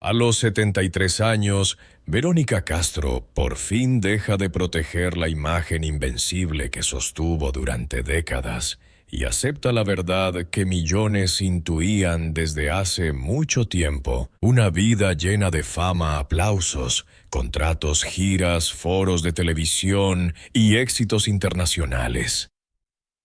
A los 73 años, Verónica Castro por fin deja de proteger la imagen invencible que sostuvo durante décadas y acepta la verdad que millones intuían desde hace mucho tiempo: una vida llena de fama, aplausos, contratos, giras, foros de televisión y éxitos internacionales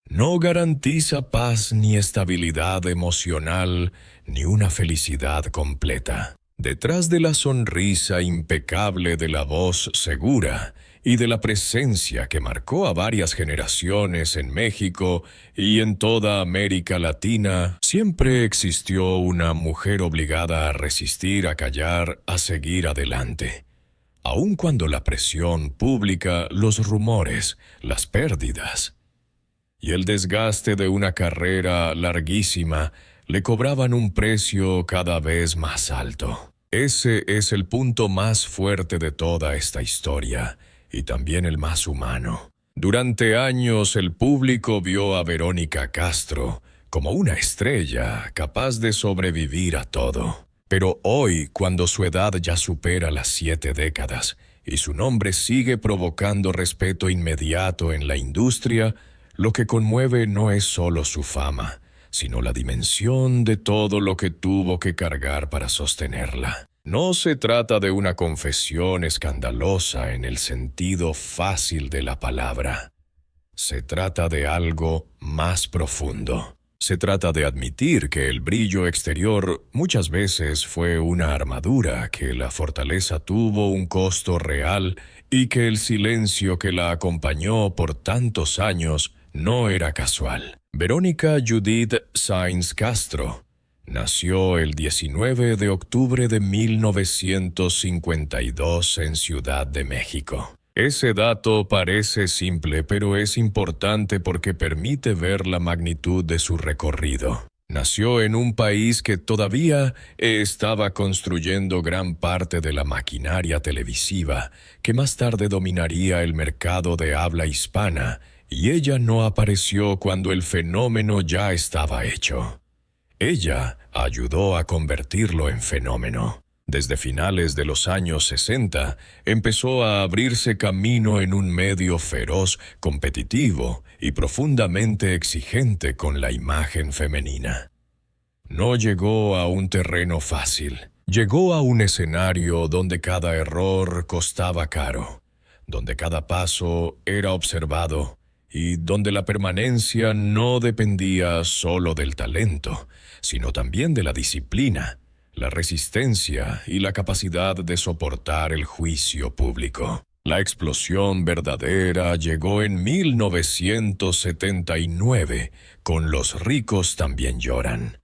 no garantiza paz ni estabilidad emocional ni una felicidad completa. Detrás de la sonrisa impecable, de la voz segura y de la presencia que marcó a varias generaciones en México y en toda América Latina, siempre existió una mujer obligada a resistir, a callar, a seguir adelante. Aun cuando la presión pública, los rumores, las pérdidas y el desgaste de una carrera larguísima le cobraban un precio cada vez más alto. Ese es el punto más fuerte de toda esta historia, y también el más humano. Durante años el público vio a Verónica Castro como una estrella capaz de sobrevivir a todo. Pero hoy, cuando su edad ya supera las 7 décadas y su nombre sigue provocando respeto inmediato en la industria, lo que conmueve no es solo su fama, sino la dimensión de todo lo que tuvo que cargar para sostenerla. No se trata de una confesión escandalosa en el sentido fácil de la palabra. Se trata de algo más profundo. Se trata de admitir que el brillo exterior muchas veces fue una armadura, que la fortaleza tuvo un costo real y que el silencio que la acompañó por tantos años no era casual. Verónica Judith Sáenz Castro nació el 19 de octubre de 1952 en Ciudad de México. Ese dato parece simple, pero es importante porque permite ver la magnitud de su recorrido. Nació en un país que todavía estaba construyendo gran parte de la maquinaria televisiva, que más tarde dominaría el mercado de habla hispana, y ella no apareció cuando el fenómeno ya estaba hecho. Ella ayudó a convertirlo en fenómeno. Desde finales de los años 60, empezó a abrirse camino en un medio feroz, competitivo y profundamente exigente con la imagen femenina. No llegó a un terreno fácil. Llegó a un escenario donde cada error costaba caro, donde cada paso era observado, y donde la permanencia no dependía solo del talento, sino también de la disciplina, la resistencia y la capacidad de soportar el juicio público. La explosión verdadera llegó en 1979, con Los ricos también lloran.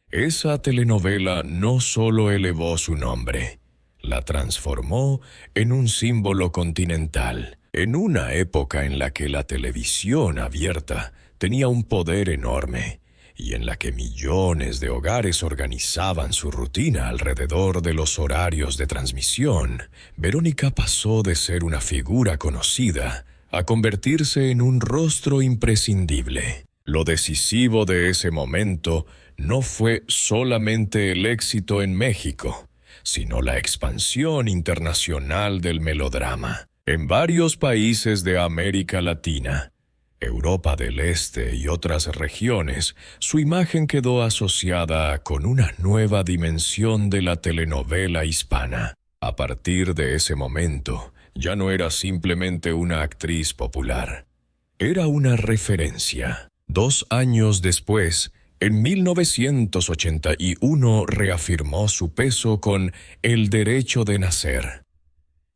Esa telenovela no solo elevó su nombre, la transformó en un símbolo continental. En una época en la que la televisión abierta tenía un poder enorme y en la que millones de hogares organizaban su rutina alrededor de los horarios de transmisión, Verónica pasó de ser una figura conocida a convertirse en un rostro imprescindible. Lo decisivo de ese momento no fue solamente el éxito en México, sino la expansión internacional del melodrama. En varios países de América Latina, Europa del Este y otras regiones, su imagen quedó asociada con una nueva dimensión de la telenovela hispana. A partir de ese momento, ya no era simplemente una actriz popular. Era una referencia. 2 años después, en 1981, reafirmó su peso con El derecho de nacer.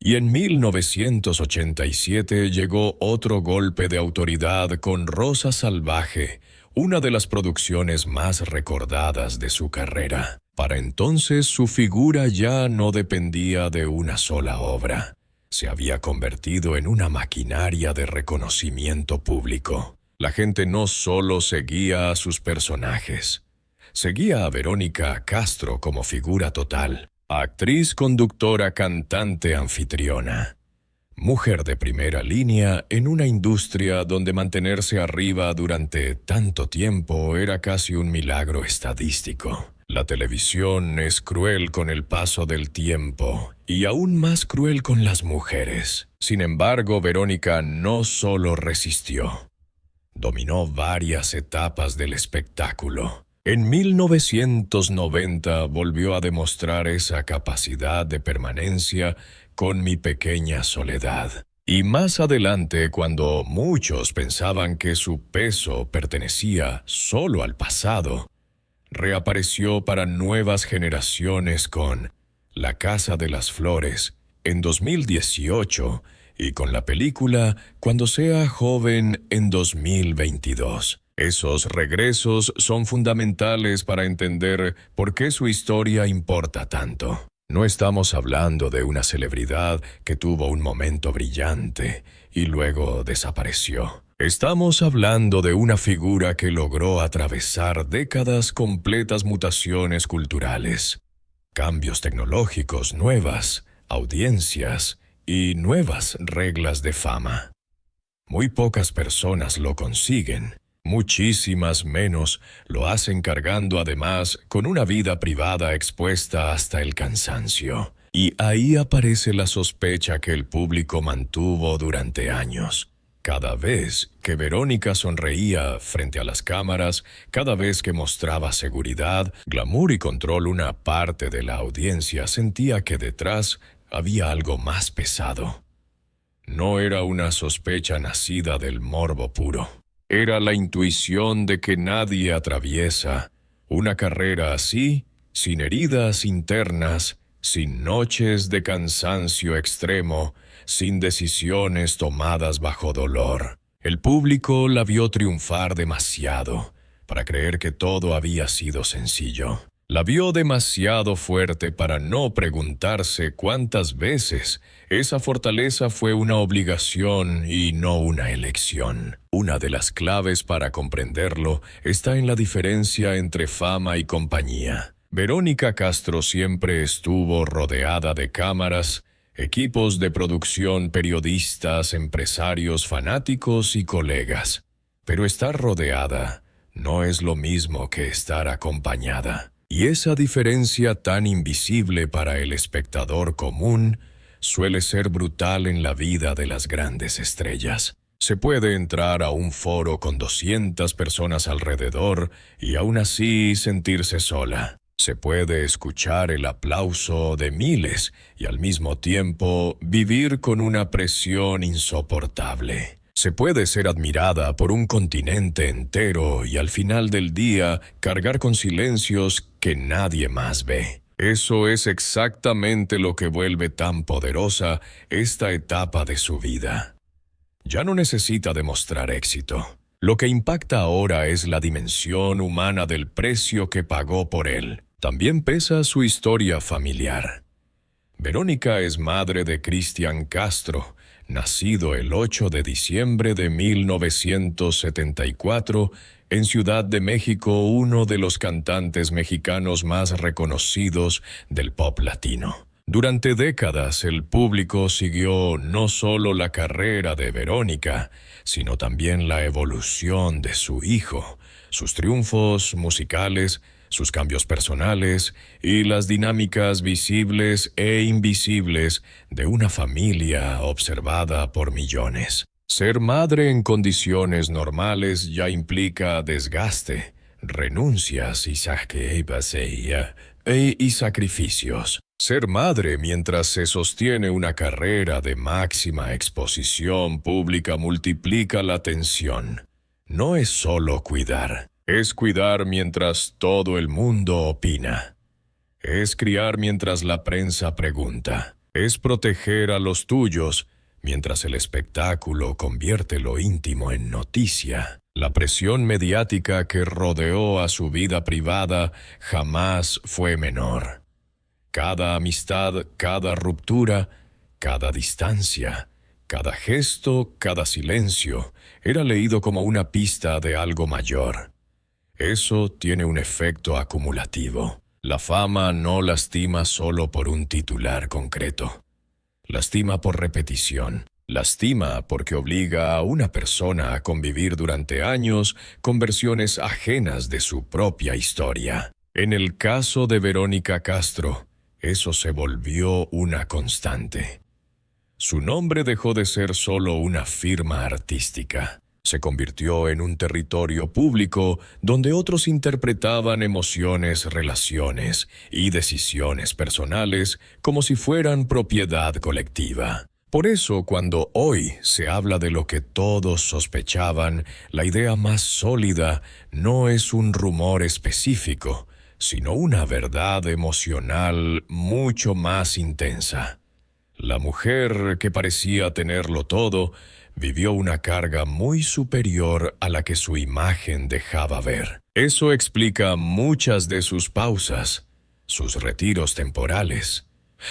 Y en 1987 llegó otro golpe de autoridad con Rosa Salvaje, una de las producciones más recordadas de su carrera. Para entonces su figura ya no dependía de una sola obra. Se había convertido en una maquinaria de reconocimiento público. La gente no solo seguía a sus personajes, seguía a Verónica Castro como figura total. Actriz, conductora, cantante, anfitriona. Mujer de primera línea en una industria donde mantenerse arriba durante tanto tiempo era casi un milagro estadístico. La televisión es cruel con el paso del tiempo y aún más cruel con las mujeres. Sin embargo, Verónica no solo resistió, dominó varias etapas del espectáculo. En 1990 volvió a demostrar esa capacidad de permanencia con Mi pequeña soledad. Y más adelante, cuando muchos pensaban que su peso pertenecía solo al pasado, reapareció para nuevas generaciones con La Casa de las Flores en 2018 y con la película Cuando sea joven en 2022. Esos regresos son fundamentales para entender por qué su historia importa tanto. No estamos hablando de una celebridad que tuvo un momento brillante y luego desapareció. Estamos hablando de una figura que logró atravesar décadas completas mutaciones culturales, cambios tecnológicos, nuevas audiencias y nuevas reglas de fama. Muy pocas personas lo consiguen. Muchísimas menos lo hacen cargando además con una vida privada expuesta hasta el cansancio. Y ahí aparece la sospecha que el público mantuvo durante años. Cada vez que Verónica sonreía frente a las cámaras, cada vez que mostraba seguridad, glamour y control, una parte de la audiencia sentía que detrás había algo más pesado. No era una sospecha nacida del morbo puro. Era la intuición de que nadie atraviesa una carrera así, sin heridas internas, sin noches de cansancio extremo, sin decisiones tomadas bajo dolor. El público la vio triunfar demasiado para creer que todo había sido sencillo. La vio demasiado fuerte para no preguntarse cuántas veces esa fortaleza fue una obligación y no una elección. Una de las claves para comprenderlo está en la diferencia entre fama y compañía. Verónica Castro siempre estuvo rodeada de cámaras, equipos de producción, periodistas, empresarios, fanáticos y colegas. Pero estar rodeada no es lo mismo que estar acompañada. Y esa diferencia tan invisible para el espectador común suele ser brutal en la vida de las grandes estrellas. Se puede entrar a un foro con 200 personas alrededor y aún así sentirse sola. Se puede escuchar el aplauso de miles y al mismo tiempo vivir con una presión insoportable. Se puede ser admirada por un continente entero y al final del día cargar con silencios que nadie más ve. Eso es exactamente lo que vuelve tan poderosa esta etapa de su vida. Ya no necesita demostrar éxito. Lo que impacta ahora es la dimensión humana del precio que pagó por él. También pesa su historia familiar. Verónica es madre de Cristian Castro, nacido el 8 de diciembre de 1974 en Ciudad de México, uno de los cantantes mexicanos más reconocidos del pop latino. Durante décadas el público siguió no solo la carrera de Verónica, sino también la evolución de su hijo, sus triunfos musicales, sus cambios personales y las dinámicas visibles e invisibles de una familia observada por millones. Ser madre en condiciones normales ya implica desgaste, renuncias y sacrificios. Ser madre mientras se sostiene una carrera de máxima exposición pública multiplica la tensión. No es solo cuidar. Es cuidar mientras todo el mundo opina. Es criar mientras la prensa pregunta. Es proteger a los tuyos mientras el espectáculo convierte lo íntimo en noticia. La presión mediática que rodeó a su vida privada jamás fue menor. Cada amistad, cada ruptura, cada distancia, cada gesto, cada silencio era leído como una pista de algo mayor. Eso tiene un efecto acumulativo. La fama no lastima solo por un titular concreto. Lastima por repetición. Lastima porque obliga a una persona a convivir durante años con versiones ajenas de su propia historia. En el caso de Verónica Castro, eso se volvió una constante. Su nombre dejó de ser solo una firma artística. Se convirtió en un territorio público donde otros interpretaban emociones, relaciones y decisiones personales como si fueran propiedad colectiva. Por eso, cuando hoy se habla de lo que todos sospechaban, la idea más sólida no es un rumor específico, sino una verdad emocional mucho más intensa. La mujer que parecía tenerlo todo, vivió una carga muy superior a la que su imagen dejaba ver. Eso explica muchas de sus pausas, sus retiros temporales,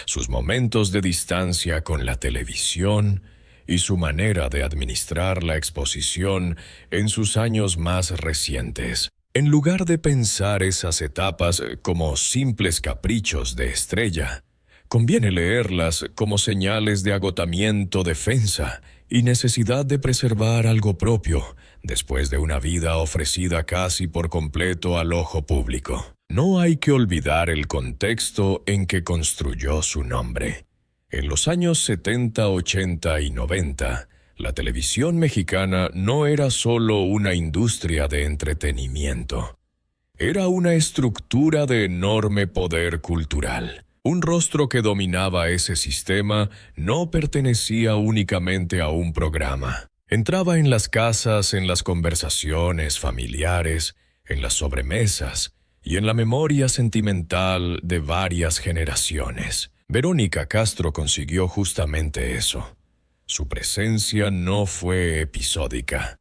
sus momentos de distancia con la televisión y su manera de administrar la exposición en sus años más recientes. En lugar de pensar esas etapas como simples caprichos de estrella, conviene leerlas como señales de agotamiento, defensa y necesidad de preservar algo propio después de una vida ofrecida casi por completo al ojo público. No hay que olvidar el contexto en que construyó su nombre. En los años 70, 80 y 90, la televisión mexicana no era solo una industria de entretenimiento. Era una estructura de enorme poder cultural. Un rostro que dominaba ese sistema no pertenecía únicamente a un programa. Entraba en las casas, en las conversaciones familiares, en las sobremesas y en la memoria sentimental de varias generaciones. Verónica Castro consiguió justamente eso. Su presencia no fue episódica,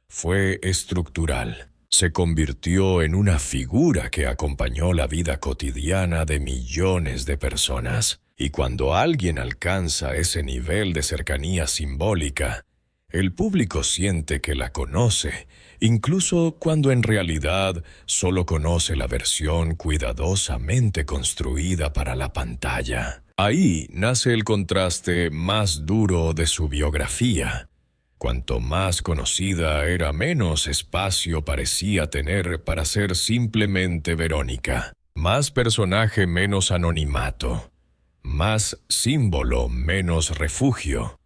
fue estructural. Se convirtió en una figura que acompañó la vida cotidiana de millones de personas. Y cuando alguien alcanza ese nivel de cercanía simbólica, el público siente que la conoce, incluso cuando en realidad solo conoce la versión cuidadosamente construida para la pantalla. Ahí nace el contraste más duro de su biografía. Cuanto más conocida era, menos espacio parecía tener para ser simplemente Verónica. Más personaje, menos anonimato. Más símbolo, menos refugio.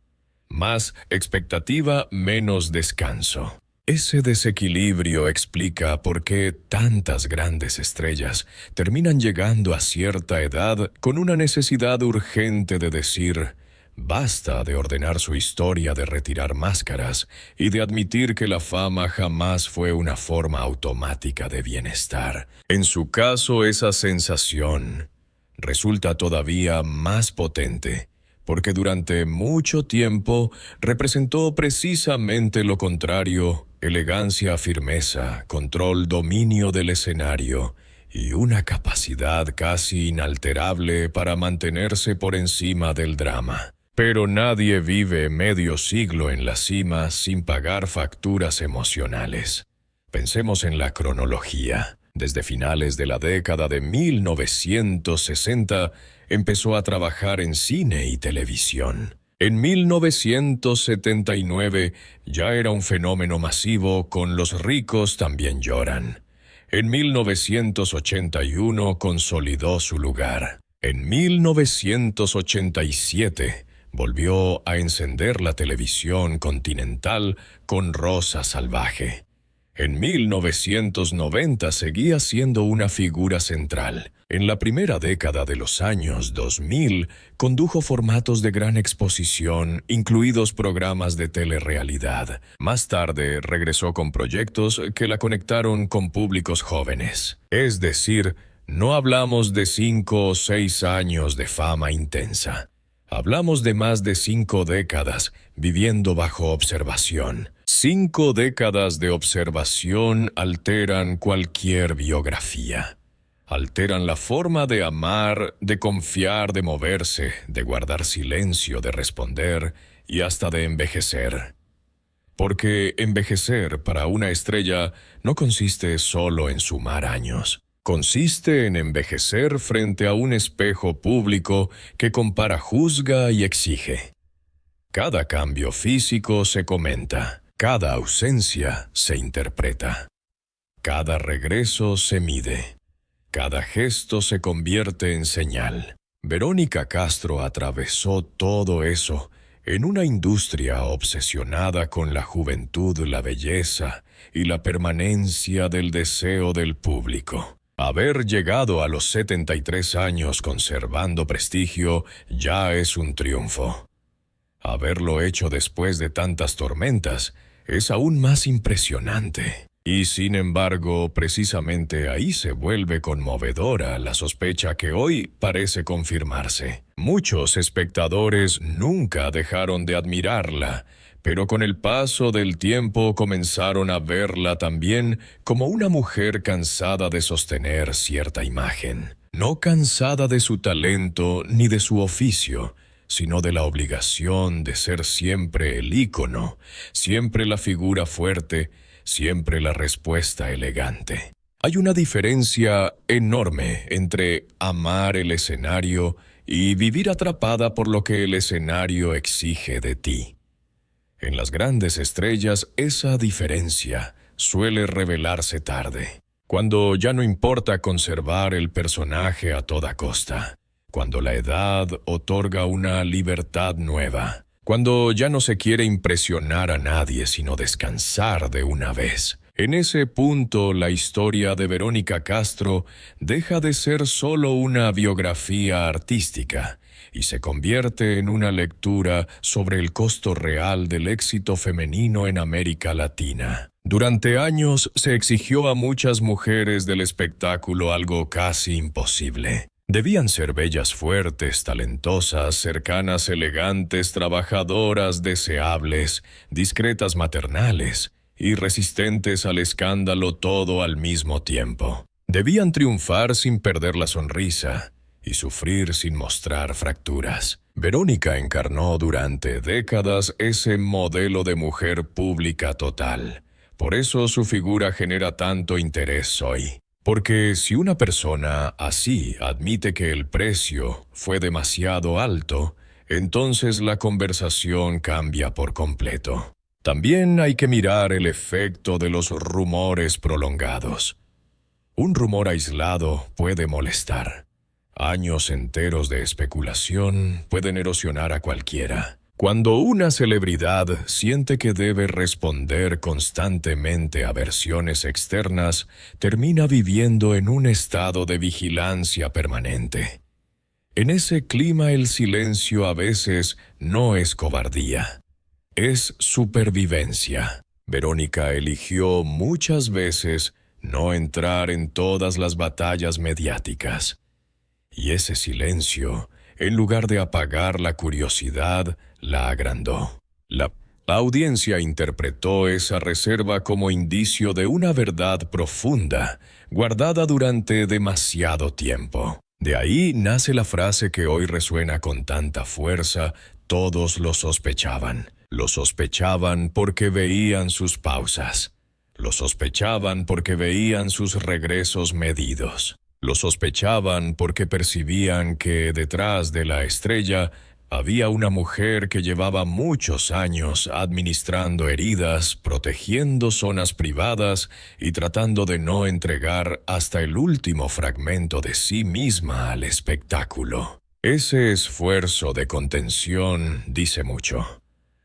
Más expectativa, menos descanso. Ese desequilibrio explica por qué tantas grandes estrellas terminan llegando a cierta edad con una necesidad urgente de decir: basta de ordenar su historia, de retirar máscaras y de admitir que la fama jamás fue una forma automática de bienestar. En su caso, esa sensación resulta todavía más potente, porque durante mucho tiempo representó precisamente lo contrario: elegancia, firmeza, control, dominio del escenario y una capacidad casi inalterable para mantenerse por encima del drama. Pero nadie vive medio siglo en la cima sin pagar facturas emocionales. Pensemos en la cronología. Desde finales de la década de 1960 empezó a trabajar en cine y televisión. En 1979 ya era un fenómeno masivo con Los ricos también lloran. En 1981 consolidó su lugar. En 1987 volvió a encender la televisión continental con Rosa Salvaje. En 1990 seguía siendo una figura central. En la primera década de los años 2000 condujo formatos de gran exposición, incluidos programas de telerrealidad. Más tarde regresó con proyectos que la conectaron con públicos jóvenes. Es decir, no hablamos de 5 o 6 años de fama intensa. Hablamos de más de 5 décadas viviendo bajo observación. 5 décadas de observación alteran cualquier biografía. Alteran la forma de amar, de confiar, de moverse, de guardar silencio, de responder y hasta de envejecer. Porque envejecer para una estrella no consiste solo en sumar años. Consiste en envejecer frente a un espejo público que compara, juzga y exige. Cada cambio físico se comenta, cada ausencia se interpreta, cada regreso se mide. Cada gesto se convierte en señal. Verónica Castro atravesó todo eso en una industria obsesionada con la juventud, la belleza y la permanencia del deseo del público. Haber llegado a los 73 años conservando prestigio ya es un triunfo. Haberlo hecho después de tantas tormentas es aún más impresionante. Y sin embargo, precisamente ahí se vuelve conmovedora la sospecha que hoy parece confirmarse. Muchos espectadores nunca dejaron de admirarla, pero con el paso del tiempo comenzaron a verla también como una mujer cansada de sostener cierta imagen. No cansada de su talento ni de su oficio, sino de la obligación de ser siempre el ícono, siempre la figura fuerte, siempre la respuesta elegante. Hay una diferencia enorme entre amar el escenario y vivir atrapada por lo que el escenario exige de ti. En las grandes estrellas, esa diferencia suele revelarse tarde, cuando ya no importa conservar el personaje a toda costa, cuando la edad otorga una libertad nueva, cuando ya no se quiere impresionar a nadie sino descansar de una vez. En ese punto, la historia de Verónica Castro deja de ser solo una biografía artística y se convierte en una lectura sobre el costo real del éxito femenino en América Latina. Durante años se exigió a muchas mujeres del espectáculo algo casi imposible. Debían ser bellas, fuertes, talentosas, cercanas, elegantes, trabajadoras, deseables, discretas, maternales y resistentes al escándalo, todo al mismo tiempo. Debían triunfar sin perder la sonrisa y sufrir sin mostrar fracturas. Verónica encarnó durante décadas ese modelo de mujer pública total. Por eso su figura genera tanto interés hoy. Porque si una persona así admite que el precio fue demasiado alto, entonces la conversación cambia por completo. También hay que mirar el efecto de los rumores prolongados. Un rumor aislado puede molestar. Años enteros de especulación pueden erosionar a cualquiera. Cuando una celebridad siente que debe responder constantemente a versiones externas, termina viviendo en un estado de vigilancia permanente. En ese clima el silencio a veces no es cobardía, es supervivencia. Verónica eligió muchas veces no entrar en todas las batallas mediáticas. Y ese silencio, en lugar de apagar la curiosidad, la agrandó. La audiencia interpretó esa reserva como indicio de una verdad profunda, guardada durante demasiado tiempo. De ahí nace la frase que hoy resuena con tanta fuerza: todos lo sospechaban. Lo sospechaban porque veían sus pausas. Lo sospechaban porque veían sus regresos medidos. Lo sospechaban porque percibían que detrás de la estrella había una mujer que llevaba muchos años administrando heridas, protegiendo zonas privadas y tratando de no entregar hasta el último fragmento de sí misma al espectáculo. Ese esfuerzo de contención dice mucho.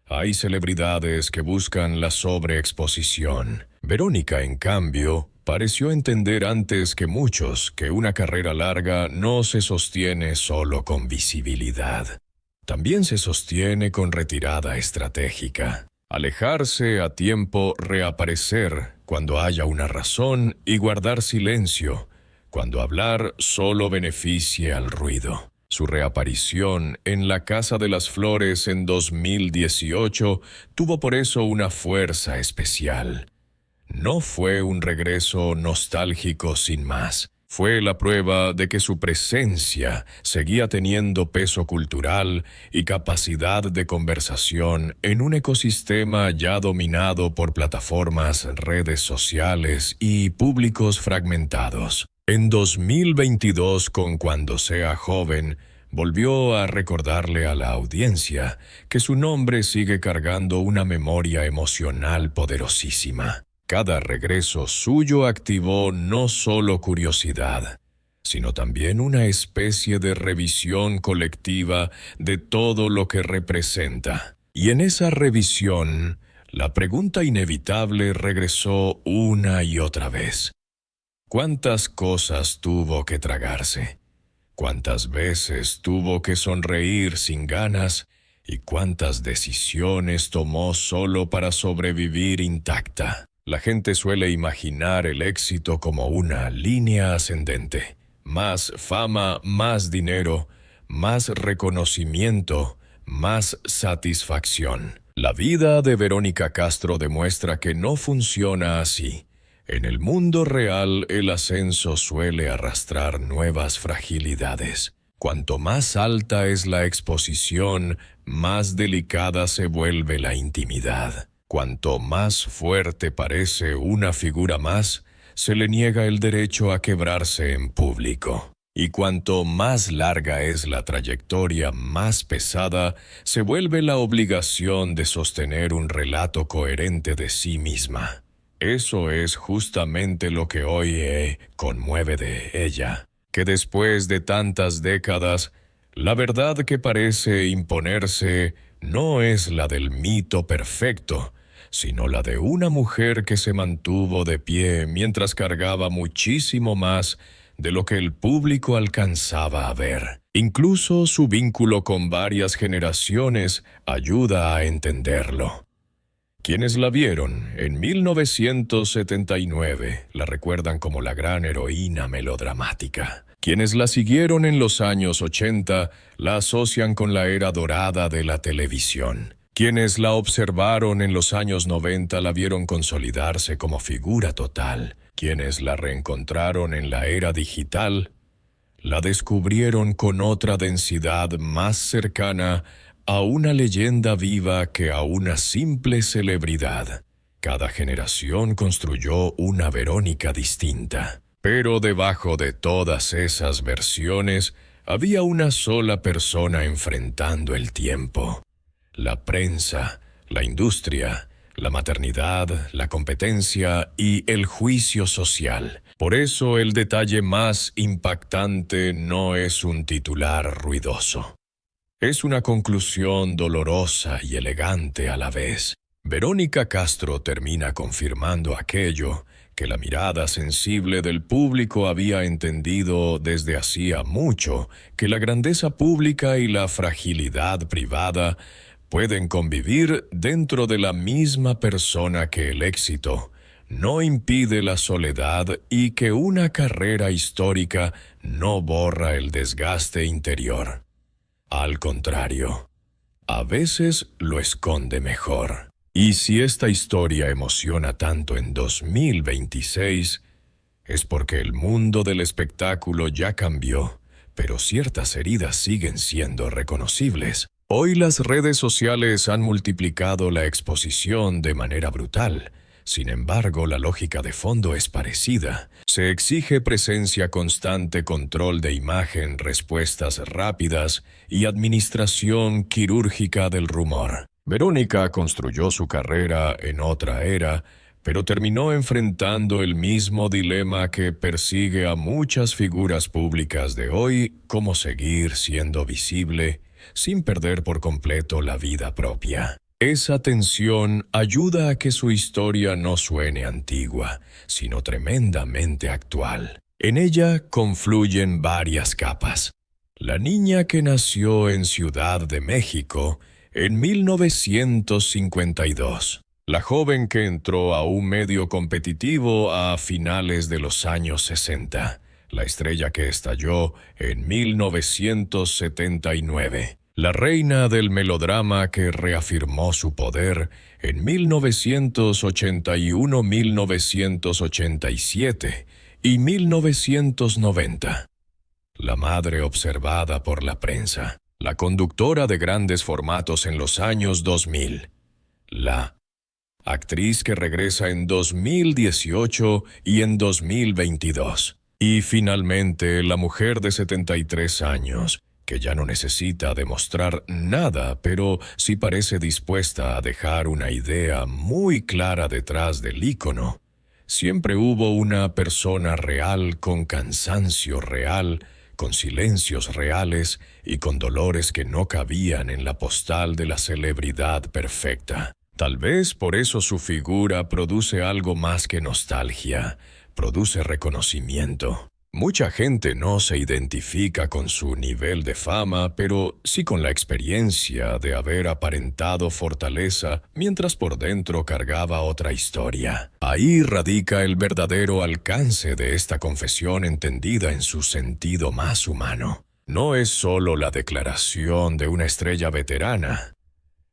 Hay celebridades que buscan la sobreexposición. Verónica, en cambio, pareció entender antes que muchos que una carrera larga no se sostiene solo con visibilidad. También se sostiene con retirada estratégica. Alejarse a tiempo, reaparecer cuando haya una razón y guardar silencio cuando hablar solo beneficie al ruido. Su reaparición en la Casa de las Flores en 2018 tuvo por eso una fuerza especial. No fue un regreso nostálgico sin más. Fue la prueba de que su presencia seguía teniendo peso cultural y capacidad de conversación en un ecosistema ya dominado por plataformas, redes sociales y públicos fragmentados. En 2022, con Cuando sea joven, volvió a recordarle a la audiencia que su nombre sigue cargando una memoria emocional poderosísima. Cada regreso suyo activó no solo curiosidad, sino también una especie de revisión colectiva de todo lo que representa. Y en esa revisión, la pregunta inevitable regresó una y otra vez. ¿Cuántas cosas tuvo que tragarse? ¿Cuántas veces tuvo que sonreír sin ganas? ¿Y cuántas decisiones tomó solo para sobrevivir intacta? La gente suele imaginar el éxito como una línea ascendente. Más fama, más dinero, más reconocimiento, más satisfacción. La vida de Verónica Castro demuestra que no funciona así. En el mundo real, el ascenso suele arrastrar nuevas fragilidades. Cuanto más alta es la exposición, más delicada se vuelve la intimidad. Cuanto más fuerte parece una figura más, se le niega el derecho a quebrarse en público. Y cuanto más larga es la trayectoria, más pesada se vuelve la obligación de sostener un relato coherente de sí misma. Eso es justamente lo que hoy conmueve de ella, que después de tantas décadas, la verdad que parece imponerse no es la del mito perfecto, sino la de una mujer que se mantuvo de pie mientras cargaba muchísimo más de lo que el público alcanzaba a ver. Incluso su vínculo con varias generaciones ayuda a entenderlo. Quienes la vieron en 1979 la recuerdan como la gran heroína melodramática. Quienes la siguieron en los años 80 la asocian con la era dorada de la televisión. Quienes la observaron en los años 90 la vieron consolidarse como figura total. Quienes la reencontraron en la era digital la descubrieron con otra densidad más cercana a una leyenda viva que a una simple celebridad. Cada generación construyó una Verónica distinta. Pero debajo de todas esas versiones había una sola persona enfrentando el tiempo. La prensa, la industria, la maternidad, la competencia y el juicio social. Por eso el detalle más impactante no es un titular ruidoso. Es una conclusión dolorosa y elegante a la vez. Verónica Castro termina confirmando aquello que la mirada sensible del público había entendido desde hacía mucho, que la grandeza pública y la fragilidad privada pueden convivir dentro de la misma persona, que el éxito no impide la soledad y que una carrera histórica no borra el desgaste interior. Al contrario, a veces lo esconde mejor. Y si esta historia emociona tanto en 2026, es porque el mundo del espectáculo ya cambió, pero ciertas heridas siguen siendo reconocibles. Hoy las redes sociales han multiplicado la exposición de manera brutal. Sin embargo, la lógica de fondo es parecida. Se exige presencia constante, control de imagen, respuestas rápidas y administración quirúrgica del rumor. Verónica construyó su carrera en otra era, pero terminó enfrentando el mismo dilema que persigue a muchas figuras públicas de hoy: cómo seguir siendo visible sin perder por completo la vida propia. Esa tensión ayuda a que su historia no suene antigua, sino tremendamente actual. En ella confluyen varias capas. La niña que nació en Ciudad de México en 1952. La joven que entró a un medio competitivo a finales de los años 60. La estrella que estalló en 1979. La reina del melodrama que reafirmó su poder en 1981, 1987 y 1990. La madre observada por la prensa. La conductora de grandes formatos en los años 2000. La actriz que regresa en 2018 y en 2022. Y finalmente, la mujer de 73 años, que ya no necesita demostrar nada, pero sí parece dispuesta a dejar una idea muy clara detrás del ícono. Siempre hubo una persona real con cansancio real, con silencios reales y con dolores que no cabían en la postal de la celebridad perfecta. Tal vez por eso su figura produce algo más que nostalgia, produce reconocimiento. Mucha gente no se identifica con su nivel de fama, pero sí con la experiencia de haber aparentado fortaleza mientras por dentro cargaba otra historia. Ahí radica el verdadero alcance de esta confesión entendida en su sentido más humano. No es solo la declaración de una estrella veterana,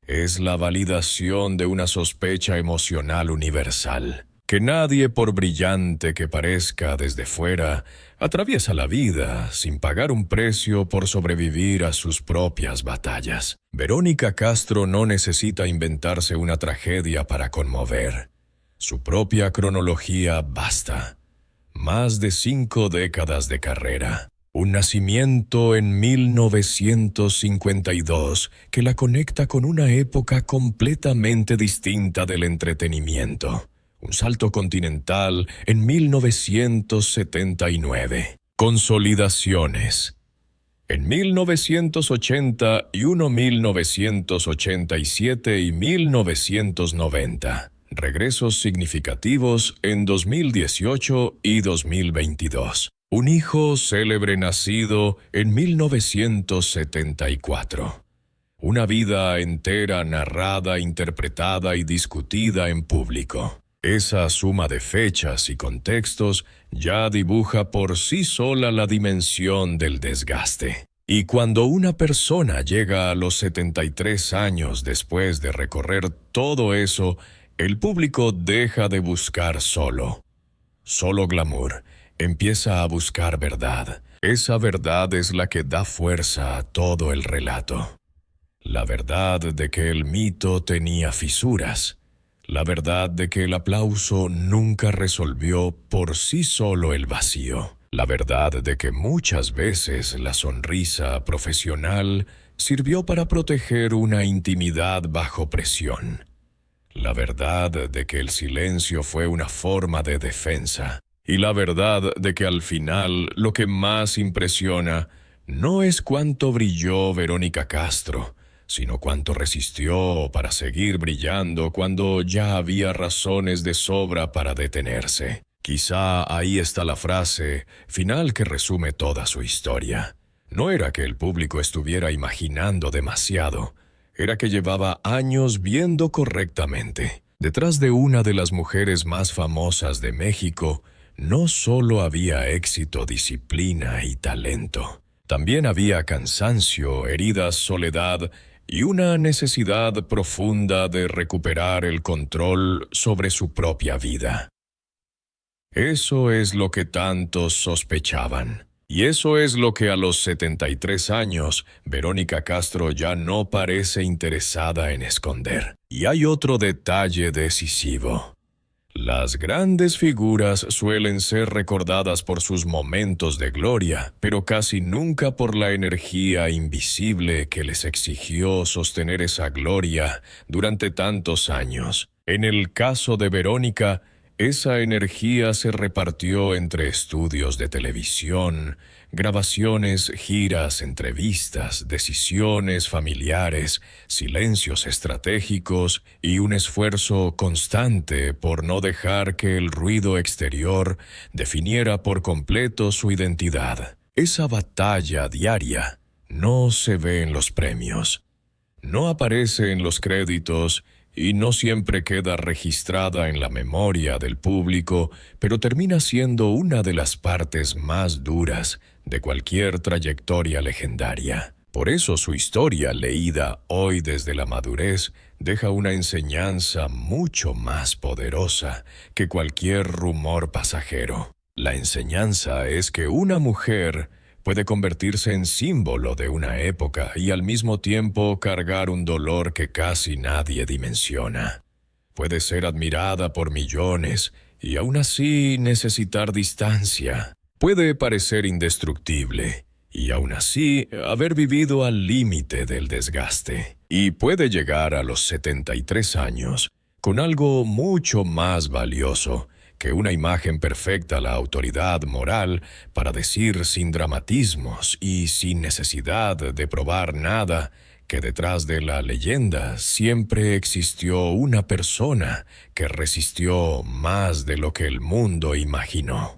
es la validación de una sospecha emocional universal. Que nadie, por brillante que parezca desde fuera, atraviesa la vida sin pagar un precio por sobrevivir a sus propias batallas. Verónica Castro no necesita inventarse una tragedia para conmover. Su propia cronología basta. Más de 5 décadas de carrera. Un nacimiento en 1952 que la conecta con una época completamente distinta del entretenimiento. Un salto continental en 1979. Consolidaciones. En 1980 y 1987 y 1990. Regresos significativos en 2018 y 2022. Un hijo célebre nacido en 1974. Una vida entera narrada, interpretada y discutida en público. Esa suma de fechas y contextos ya dibuja por sí sola la dimensión del desgaste. Y cuando una persona llega a los 73 años después de recorrer todo eso, el público deja de buscar solo glamour, empieza a buscar verdad. Esa verdad es la que da fuerza a todo el relato. La verdad de que el mito tenía fisuras. La verdad de que el aplauso nunca resolvió por sí solo el vacío. La verdad de que muchas veces la sonrisa profesional sirvió para proteger una intimidad bajo presión. La verdad de que el silencio fue una forma de defensa. Y la verdad de que al final lo que más impresiona no es cuánto brilló Verónica Castro, sino cuánto resistió para seguir brillando cuando ya había razones de sobra para detenerse. Quizá ahí está la frase final que resume toda su historia. No era que el público estuviera imaginando demasiado, era que llevaba años viendo correctamente. Detrás de una de las mujeres más famosas de México, no solo había éxito, disciplina y talento. También había cansancio, heridas, soledad y una necesidad profunda de recuperar el control sobre su propia vida. Eso es lo que tantos sospechaban. Y eso es lo que a los 73 años, Verónica Castro ya no parece interesada en esconder. Y hay otro detalle decisivo. Las grandes figuras suelen ser recordadas por sus momentos de gloria, pero casi nunca por la energía invisible que les exigió sostener esa gloria durante tantos años. En el caso de Verónica, esa energía se repartió entre estudios de televisión, grabaciones, giras, entrevistas, decisiones familiares, silencios estratégicos y un esfuerzo constante por no dejar que el ruido exterior definiera por completo su identidad. Esa batalla diaria no se ve en los premios, no aparece en los créditos y no siempre queda registrada en la memoria del público, pero termina siendo una de las partes más duras de cualquier trayectoria legendaria. Por eso su historia, leída hoy desde la madurez, deja una enseñanza mucho más poderosa que cualquier rumor pasajero. La enseñanza es que una mujer puede convertirse en símbolo de una época y al mismo tiempo cargar un dolor que casi nadie dimensiona. Puede ser admirada por millones y aún así necesitar distancia. Puede parecer indestructible y aún así haber vivido al límite del desgaste. Y puede llegar a los 73 años con algo mucho más valioso que una imagen perfecta la autoridad moral para decir sin dramatismos y sin necesidad de probar nada que detrás de la leyenda siempre existió una persona que resistió más de lo que el mundo imaginó.